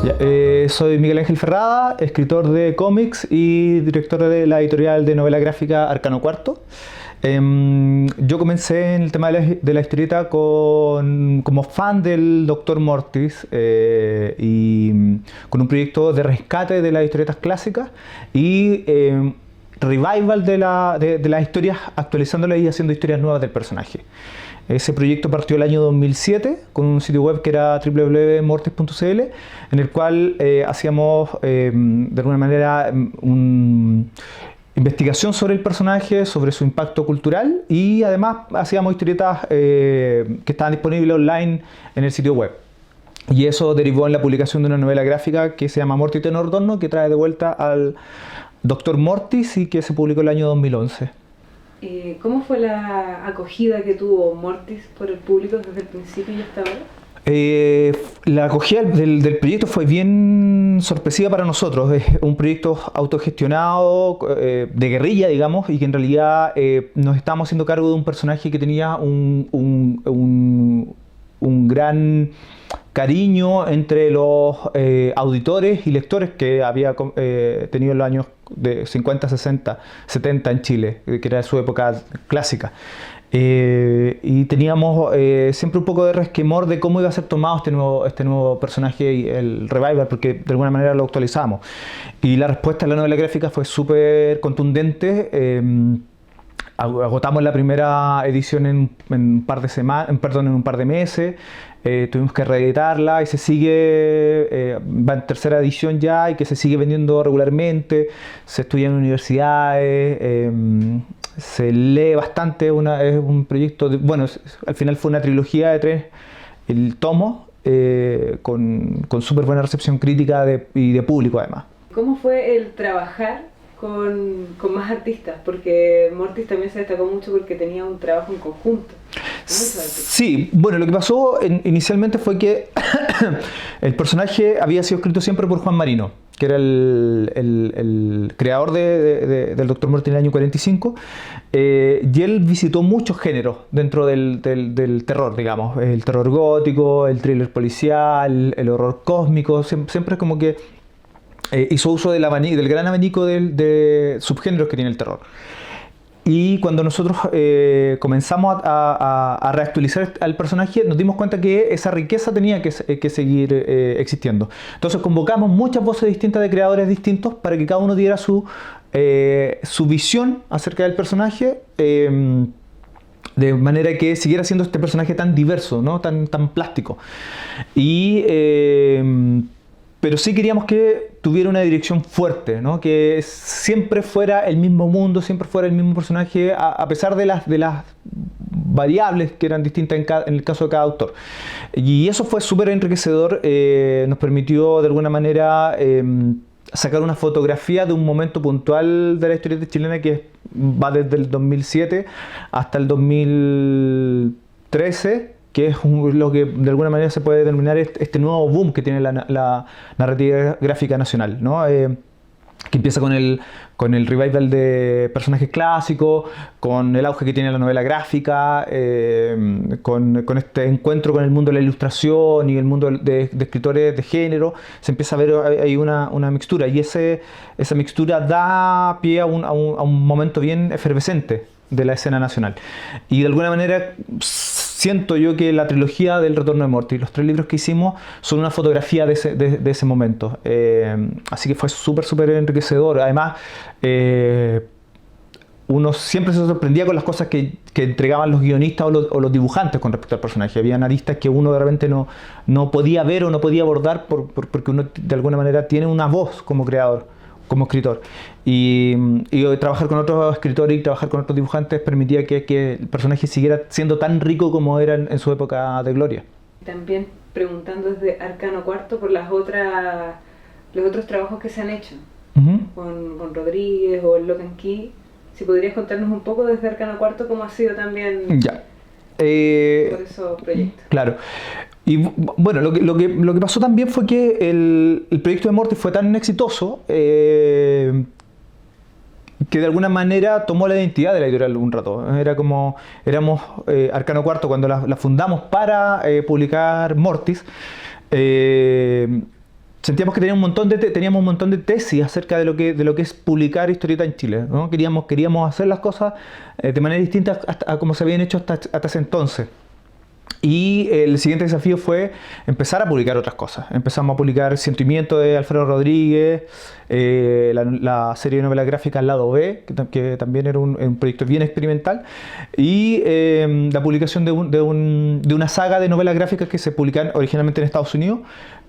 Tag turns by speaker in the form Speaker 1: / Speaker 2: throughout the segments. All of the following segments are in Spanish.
Speaker 1: Ya, soy Miguel Ángel Ferrada, escritor de cómics y director de la editorial de novela gráfica Arcano Cuarto. Yo comencé en el tema de la historieta como fan del Dr. Mortis y con un proyecto de rescate de las historietas clásicas y revival de las historias, actualizándolas y haciendo historias nuevas del personaje. Ese proyecto partió el año 2007 con un sitio web que era www.mortis.cl, en el cual hacíamos de alguna manera investigación sobre el personaje, sobre su impacto cultural, y además hacíamos historietas que estaban disponibles online en el sitio web. Y eso derivó en la publicación de una novela gráfica que se llama Mortis Tenor Dorno, que trae de vuelta al Dr. Mortis y que se publicó el año 2011.
Speaker 2: ¿Cómo fue la acogida que tuvo Mortis por el público desde el principio y hasta ahora?
Speaker 1: La acogida del proyecto fue bien sorpresiva para nosotros. Es un proyecto autogestionado, de guerrilla, digamos, y que en realidad nos estábamos haciendo cargo de un personaje que tenía un gran cariño entre los auditores y lectores que había tenido en los años de 50, 60, 70 en Chile, que era su época clásica. Y teníamos siempre un poco de resquemor de cómo iba a ser tomado este nuevo personaje y el revival, porque de alguna manera lo actualizamos. Y la respuesta a la novela gráfica fue súper contundente. Agotamos la primera edición en un par de meses. Tuvimos que reeditarla y se sigue, va en tercera edición ya, y que se sigue vendiendo regularmente. Se estudia en universidades, se lee bastante. Es un proyecto, al final fue una trilogía de 3, el tomo, con súper buena recepción crítica y de público además.
Speaker 2: ¿Cómo fue el trabajar con más artistas? Porque Mortis también se destacó mucho porque tenía un trabajo en conjunto.
Speaker 1: Sí, bueno, lo que pasó inicialmente fue que el personaje había sido escrito siempre por Juan Marino, que era el creador del Dr. Mortis en el año 45, y él visitó muchos géneros dentro del terror, digamos, el terror gótico, el thriller policial, el horror cósmico. Siempre como que hizo uso del gran abanico de subgéneros que tiene el terror. Y cuando nosotros comenzamos a reactualizar al personaje, nos dimos cuenta que esa riqueza tenía que seguir existiendo. Entonces convocamos muchas voces distintas de creadores distintos para que cada uno diera su visión acerca del personaje, de manera que siguiera siendo este personaje tan diverso, ¿no? tan plástico. Pero sí queríamos que tuviera una dirección fuerte, ¿no? Que siempre fuera el mismo mundo, siempre fuera el mismo personaje, a pesar de las variables que eran distintas en el caso de cada autor. Y eso fue súper enriquecedor, nos permitió de alguna manera sacar una fotografía de un momento puntual de la historieta chilena que va desde el 2007 hasta el 2013, que es lo que de alguna manera se puede denominar este nuevo boom que tiene la narrativa gráfica nacional, ¿no? Que empieza con el revival de personajes clásicos, con el auge que tiene la novela gráfica, con este encuentro con el mundo de la ilustración y el mundo de escritores de género. Se empieza a ver ahí una mixtura, y esa mixtura da pie a un momento bien efervescente de la escena nacional. Y de alguna manera siento yo que la trilogía del Retorno de Mortis, los 3 libros que hicimos, son una fotografía de ese momento. Así que fue súper enriquecedor. Además, uno siempre se sorprendía con las cosas que entregaban los guionistas o los dibujantes con respecto al personaje. Habían aristas que uno de repente no podía ver o no podía abordar porque uno de alguna manera tiene una voz como creador, como escritor. Y trabajar con otros escritores y trabajar con otros dibujantes permitía que el personaje siguiera siendo tan rico como era en su época de gloria.
Speaker 2: También preguntando desde Arcano Cuarto por los otros trabajos que se han hecho, con Rodríguez o el Lock and Key. Si podrías contarnos un poco desde Arcano Cuarto cómo ha sido también por esos proyectos.
Speaker 1: Claro. Y bueno, lo que pasó también fue que el proyecto de Mortis fue tan exitoso que de alguna manera tomó la identidad de la editorial un rato. Éramos Arcano Cuarto cuando la fundamos para publicar Mortis. sentíamos que teníamos un montón de tesis acerca de lo que es publicar historieta en Chile, ¿no? Queríamos hacer las cosas de manera distinta a como se habían hecho hasta ese entonces. Y el siguiente desafío fue empezar a publicar otras cosas. Empezamos a publicar Sentimiento de Alfredo Rodríguez, la serie de novelas gráficas Al Lado B, que también era un proyecto bien experimental, y la publicación de una saga de novelas gráficas que se publican originalmente en Estados Unidos,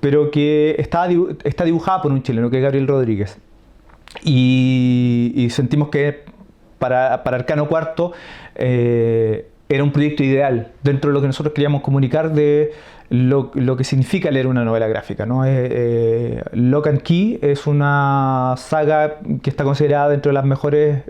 Speaker 1: pero que está dibujada por un chileno, que es Gabriel Rodríguez. Y sentimos que para Arcano Cuarto era un proyecto ideal dentro de lo que nosotros queríamos comunicar de lo que significa leer una novela gráfica, ¿no? Lock and Key es una saga que está considerada dentro de las mejores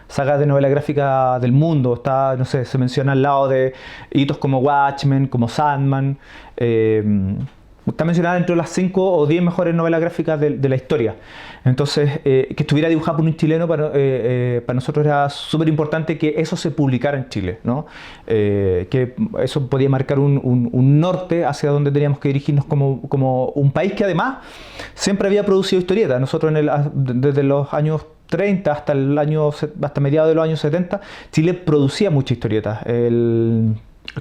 Speaker 1: sagas de novela gráfica del mundo. Está, no sé, se menciona al lado de hitos como Watchmen, como Sandman. Está mencionada dentro de las 5 o 10 mejores novelas gráficas de la historia. Entonces, que estuviera dibujada por un chileno para nosotros era súper importante que eso se publicara en Chile, ¿no? Que eso podía marcar un norte hacia donde teníamos que dirigirnos como un país que además siempre había producido historietas. Nosotros desde los años 30 hasta mediados de los años 70, Chile producía mucha historieta.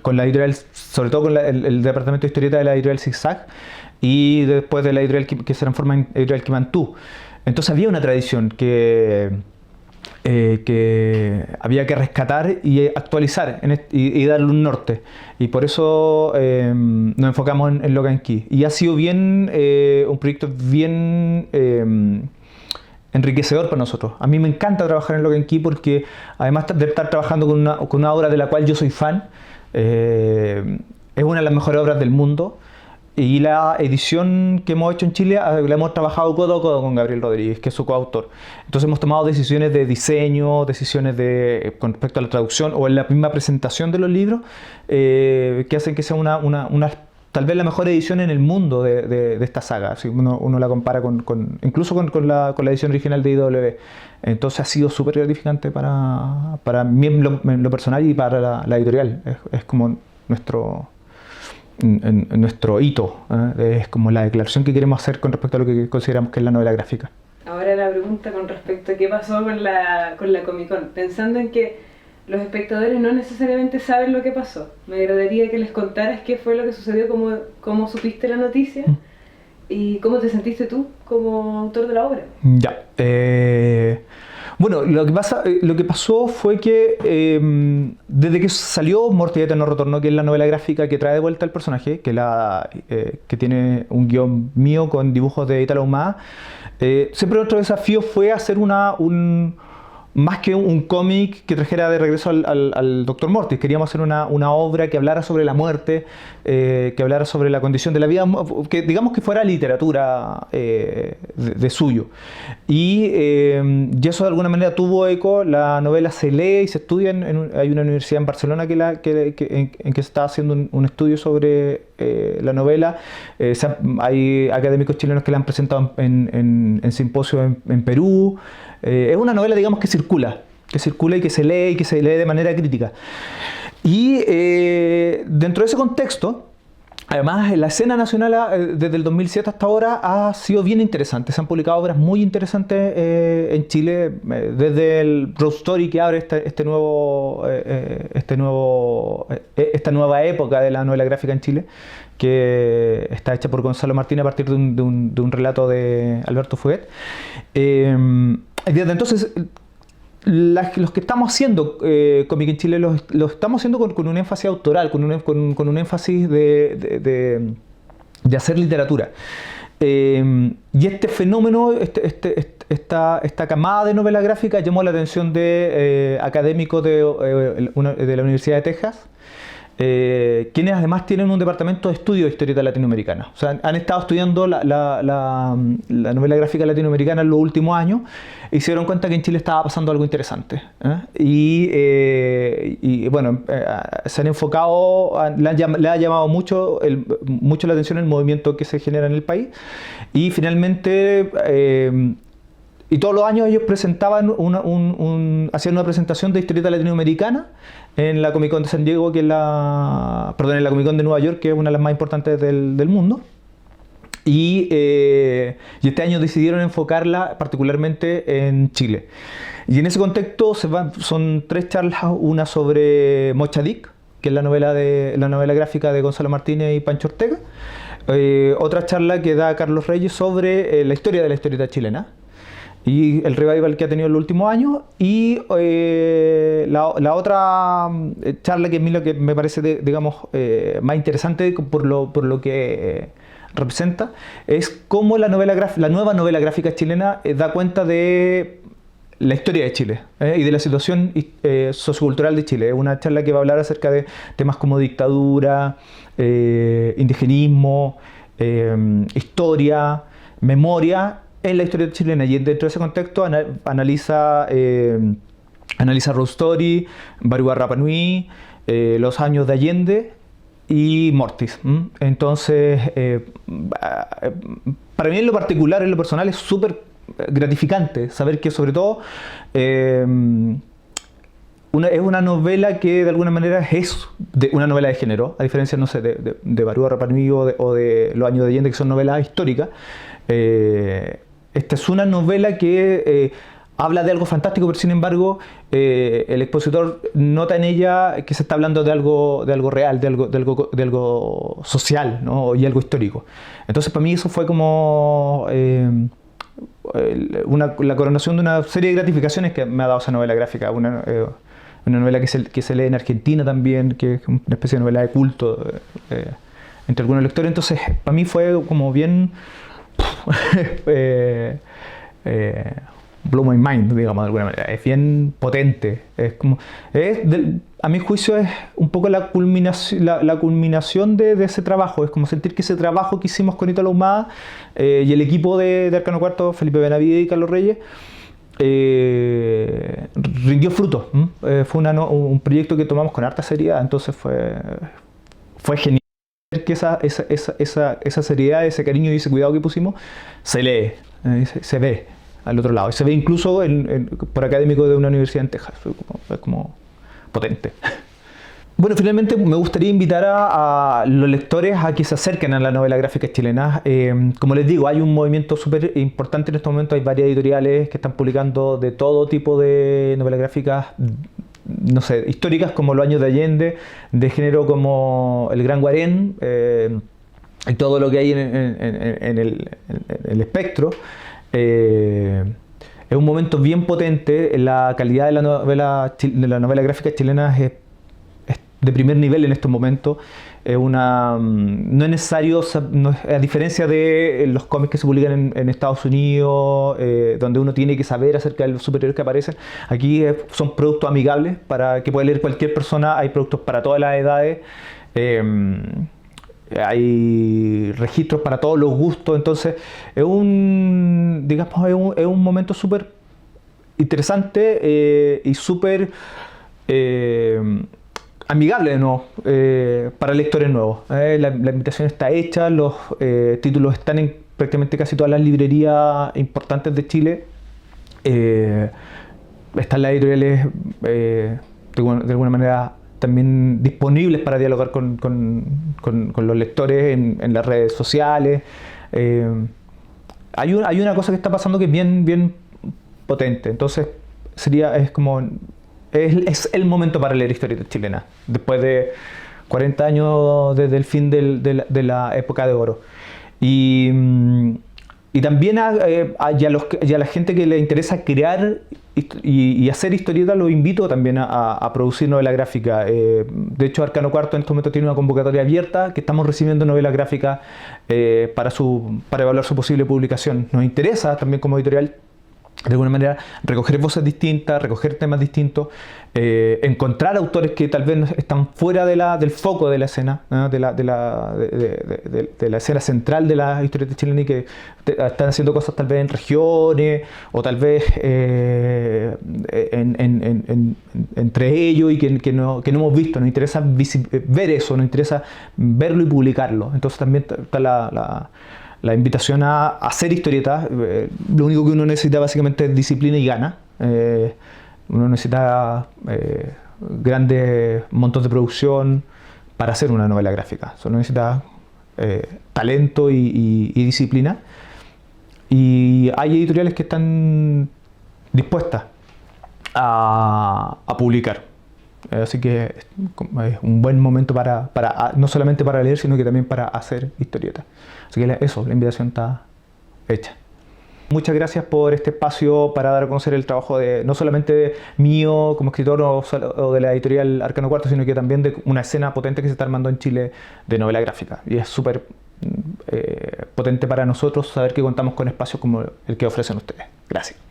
Speaker 1: Con la editorial, sobre todo con el departamento de historieta de la editorial Zigzag, y después de la editorial que se transforma en editorial Quimantú. Entonces había una tradición que había que rescatar y actualizar y darle un norte, y por eso nos enfocamos en Lock and Key, y ha sido un proyecto bien enriquecedor para nosotros. A mí me encanta trabajar en Lock and Key porque además de estar trabajando con una obra de la cual yo soy fan, es una de las mejores obras del mundo, y la edición que hemos hecho en Chile la hemos trabajado codo a codo con Gabriel Rodríguez, que es su coautor. Entonces hemos tomado decisiones de diseño, decisiones con respecto a la traducción o en la misma presentación de los libros, que hacen que sea tal vez la mejor edición en el mundo de esta saga. Si uno la compara incluso con la edición original de IW. Entonces ha sido súper gratificante para mí en lo personal y para la editorial. Es como nuestro hito, es como la declaración que queremos hacer con respecto a lo que consideramos que es la novela gráfica.
Speaker 2: Ahora la pregunta con respecto a qué pasó con la Comic Con, pensando en que los espectadores no necesariamente saben lo que pasó. Me agradaría que les contaras qué fue lo que sucedió, cómo supiste la noticia y cómo te sentiste tú como autor de la obra.
Speaker 1: Ya. Bueno, lo que pasó fue que desde que salió Morte y Eterno Retorno, que es la novela gráfica que trae de vuelta al personaje, que tiene un guión mío con dibujos de Italo Ahumada, siempre nuestro desafío fue hacer más que un cómic que trajera de regreso al Dr. Mortis. Queríamos hacer una obra que hablara sobre la muerte, que hablara sobre la condición de la vida, que digamos que fuera literatura de suyo. Y eso de alguna manera tuvo eco. La novela se lee y se estudia. Hay una universidad en Barcelona en que se está haciendo un estudio sobre la novela. Hay académicos chilenos que la han presentado en simposios en Perú. Es una novela, digamos, que circula y que se lee de manera crítica. Y dentro de ese contexto, además, la escena nacional desde el 2007 hasta ahora ha sido bien interesante. Se han publicado obras muy interesantes en Chile, desde el Rose Story, que abre esta nueva época de la novela gráfica en Chile, que está hecha por Gonzalo Martín a partir de un relato de Alberto Fuguet. Desde entonces, los que estamos haciendo cómic en Chile lo estamos haciendo con un énfasis autoral, con un énfasis de hacer literatura. Y este fenómeno, esta camada de novela gráfica llamó la atención de académicos de la Universidad de Texas, quienes además tienen un departamento de estudio de historieta latinoamericana. O sea, han estado estudiando la novela gráfica latinoamericana en los últimos años y se dieron cuenta que en Chile estaba pasando algo interesante. Y bueno, se han enfocado, le ha llamado mucho la atención el movimiento que se genera en el país, y finalmente y todos los años ellos presentaban hacían una presentación de historieta latinoamericana en la Comic Con de San Diego, en la Comic Con de Nueva York, que es una de las más importantes del mundo. Y este año decidieron enfocarla particularmente en Chile. Y en ese contexto son 3 charlas, una sobre Mochadik, que es la novela gráfica de Gonzalo Martínez y Pancho Ortega. Otra charla que da Carlos Reyes sobre la historia de la historieta chilena y el revival que ha tenido en los últimos años. Y la otra charla que a mí lo que me parece, digamos, más interesante por lo que representa es cómo la nueva novela gráfica chilena da cuenta de la historia de Chile y de la situación sociocultural de Chile. Es una charla que va a hablar acerca de temas como dictadura, indigenismo, historia, memoria en la historia chilena, y dentro de ese contexto analiza Rose Story, Barua Rapa Nui, los años de Allende y Mortis. Entonces, para mí en lo particular, en lo personal, es súper gratificante saber que, sobre todo, es una novela que de alguna manera es una novela de género, a diferencia, no sé, de Barua Rapa Nui o de Los años de Allende, que son novelas históricas. Esta es una novela que habla de algo fantástico, pero sin embargo el expositor nota en ella que se está hablando de algo real, de algo social, ¿no? Y algo histórico. Entonces, para mí eso fue como la coronación de una serie de gratificaciones que me ha dado esa novela gráfica. Una novela que se lee en Argentina también, que es una especie de novela de culto entre algunos lectores. Entonces, para mí fue como bien blow my mind, digamos, de alguna manera. Es bien potente. A mi juicio es un poco la culminación de ese trabajo. Es como sentir que ese trabajo que hicimos con Italo Ahumada y el equipo de Arcano Cuarto, Felipe Benavides y Carlos Reyes, rindió fruto. Fue un proyecto que tomamos con harta seriedad. Entonces fue genial que esa seriedad, ese cariño y ese cuidado que pusimos se lee, se ve al otro lado, y se ve incluso por académicos de una universidad en Texas. Es como potente. Bueno, finalmente me gustaría invitar a los lectores a que se acerquen a la novela gráfica chilena. Como les digo, hay un movimiento súper importante en este momento. Hay varias editoriales que están publicando de todo tipo de novelas gráficas, no sé, históricas como Los años de Allende, de género como El Gran Guarén, y todo lo que hay en el espectro. Es un momento bien potente. La calidad de la novela gráfica chilena es de primer nivel en estos momentos. No es necesario, a diferencia de los cómics que se publican en Estados Unidos, donde uno tiene que saber acerca de los superhéroes que aparecen, aquí son productos amigables para que pueda leer cualquier persona. Hay productos para todas las edades, hay registros para todos los gustos. Entonces es un momento súper interesante y súper amigable, ¿no? Para lectores nuevos. La invitación está hecha, los títulos están en prácticamente casi todas las librerías importantes de Chile. Están las editoriales de alguna manera también disponibles para dialogar con los lectores en las redes sociales. Hay una cosa que está pasando que es bien potente. Entonces es el momento para leer historietas chilenas, después de 40 años desde el fin de la época de oro. Y también a la gente que le interesa crear y hacer historietas, los invito también a producir novela gráfica. De hecho, Arcano Cuarto en este momento tiene una convocatoria abierta, que estamos recibiendo novelas gráficas para evaluar su posible publicación. Nos interesa también como editorial, de alguna manera, recoger voces distintas, recoger temas distintos, encontrar autores que tal vez están fuera del foco de la escena, ¿no? de la escena central de la historieta chilena, y que están haciendo cosas tal vez en regiones o tal vez entre ellos, y que no hemos visto. Nos interesa ver eso, nos interesa verlo y publicarlo. Entonces también está la invitación a hacer historietas. Lo único que uno necesita básicamente es disciplina y gana. Uno necesita grandes montos de producción para hacer una novela gráfica. Solo necesita talento y disciplina. Y hay editoriales que están dispuestas a publicar. Así que es un buen momento no solamente para leer, sino que también para hacer historietas. Así que eso, la invitación está hecha. Muchas gracias por este espacio para dar a conocer el trabajo no solamente mío como escritor o de la editorial Arcano Cuarto, sino que también de una escena potente que se está armando en Chile de novela gráfica. Y es súper potente para nosotros saber que contamos con espacios como el que ofrecen ustedes. Gracias.